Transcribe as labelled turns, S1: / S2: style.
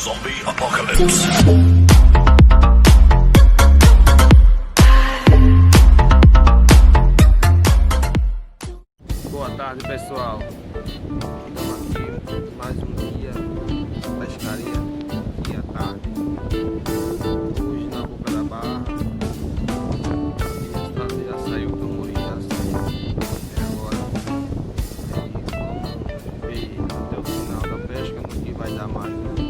S1: Zombie Apocalypse.
S2: Boa tarde, pessoal. Estamos aqui mais um dia pescaria, dia tarde. Hoje na Boca da Barra. A estrada já saiu, então hoje já saiu. E agora vamos ver até o final da pesca no que vai dar mais.